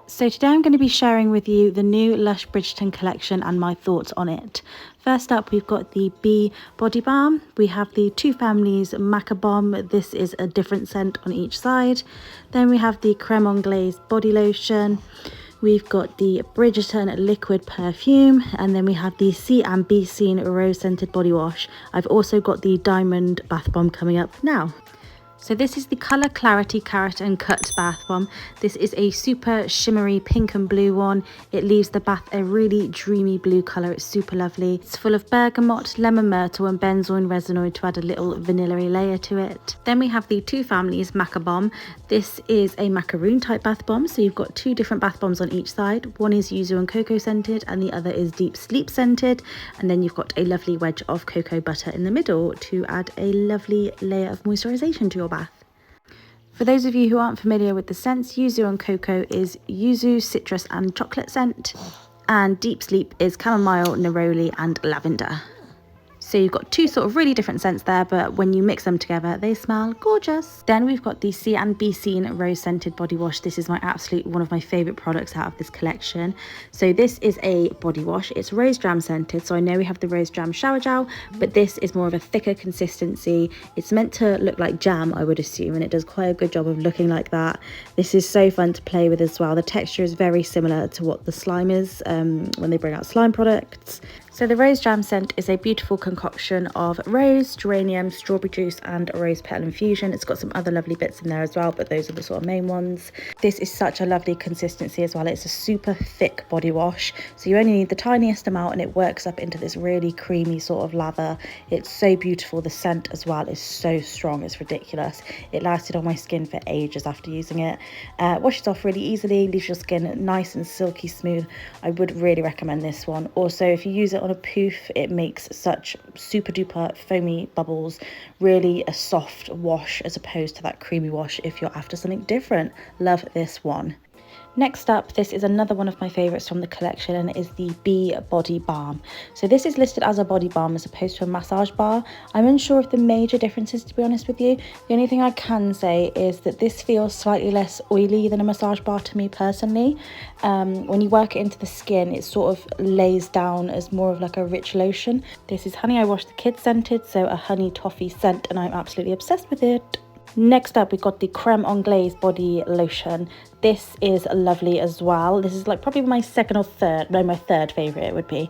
So today I'm going to be sharing with you the new Lush Bridgerton collection and my thoughts on it. First up, we've got the Bee Body Balm. We have the two families Maca Balm. This is a different scent on each side. Then we have the Creme Anglaise Body Lotion. We've got the Bridgerton Liquid Perfume, and then we have the Sea and Bee Scene Rose Scented Body Wash. I've also got the Diamond Bath Bomb coming up now. So this is the Colour Clarity Carrot and Cut Bath Bomb. This is a super shimmery pink and blue one. It leaves the bath a really dreamy blue colour. It's super lovely. It's full of bergamot, lemon myrtle and benzoin resinoid to add a little vanilla layer to it. Then we have the two families Maca Balm. This is a macaroon type bath bomb. So you've got two different bath bombs on each side. One is yuzu and cocoa scented and the other is deep sleep scented. And then you've got a lovely wedge of cocoa butter in the middle to add a lovely layer of moisturisation to your bath. For those of you who aren't familiar with the scents, yuzu and cocoa is yuzu, citrus and chocolate scent, and deep sleep is chamomile, neroli and lavender. So you've got two sort of really different scents there, but when you mix them together, they smell gorgeous. Then we've got the Sea and Bee Scene Rose Scented Body Wash. This is one of my favourite products out of this collection. So this is a body wash. It's rose jam scented. So I know we have the rose jam shower gel, but this is more of a thicker consistency. It's meant to look like jam, I would assume, and it does quite a good job of looking like that. This is so fun to play with as well. The texture is very similar to what the slime is when they bring out slime products. So the rose jam scent is a beautiful concoction of rose, geranium, strawberry juice and rose petal infusion. It's got some other lovely bits in there as well, but those are the sort of main ones. This is such a lovely consistency as well. It's a super thick body wash, so you only need the tiniest amount and it works up into this really creamy sort of lather. It's so beautiful. The scent as well is so strong, it's ridiculous. It lasted on my skin for ages after using it. Washes off really easily, leaves your skin nice and silky smooth. I would really recommend this one. Also, if you use it on a poof, it makes such super duper foamy bubbles. Really a soft wash as opposed to that creamy wash if you're after something different. Love this one. Next up, this is another one of my favourites from the collection, and it is the Bee Body Balm. So this is listed as a body balm as opposed to a massage bar. I'm unsure of the major differences, to be honest with you. The only thing I can say is that this feels slightly less oily than a massage bar to me personally. When you work it into the skin, it sort of lays down as more of like a rich lotion. This is Honey I Wash the Kids scented, so a honey toffee scent, and I'm absolutely obsessed with it. Next up, we've got the Creme Anglaise Body Lotion. This is lovely as well. This is like probably my third favourite it would be.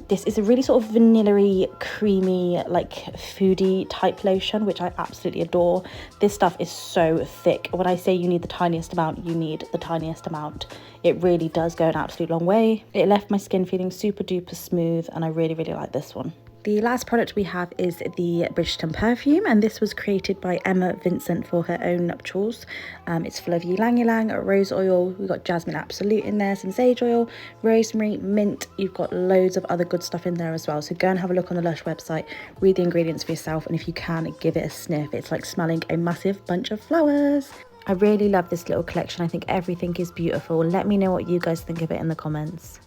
This is a really sort of vanilla-y, creamy, like foodie type lotion, which I absolutely adore. This stuff is so thick. When I say you need the tiniest amount, you need the tiniest amount. It really does go an absolute long way. It left my skin feeling super duper smooth, and I really, really like this one. The last product we have is the Bridgerton Perfume, and this was created by Emma Vincent for her own nuptials. It's full of ylang ylang, rose oil, we've got jasmine absolute in there, some sage oil, rosemary, mint. You've got loads of other good stuff in there as well. So go and have a look on the Lush website, read the ingredients for yourself, and if you can, give it a sniff. It's like smelling a massive bunch of flowers. I really love this little collection. I think everything is beautiful. Let me know what you guys think of it in the comments.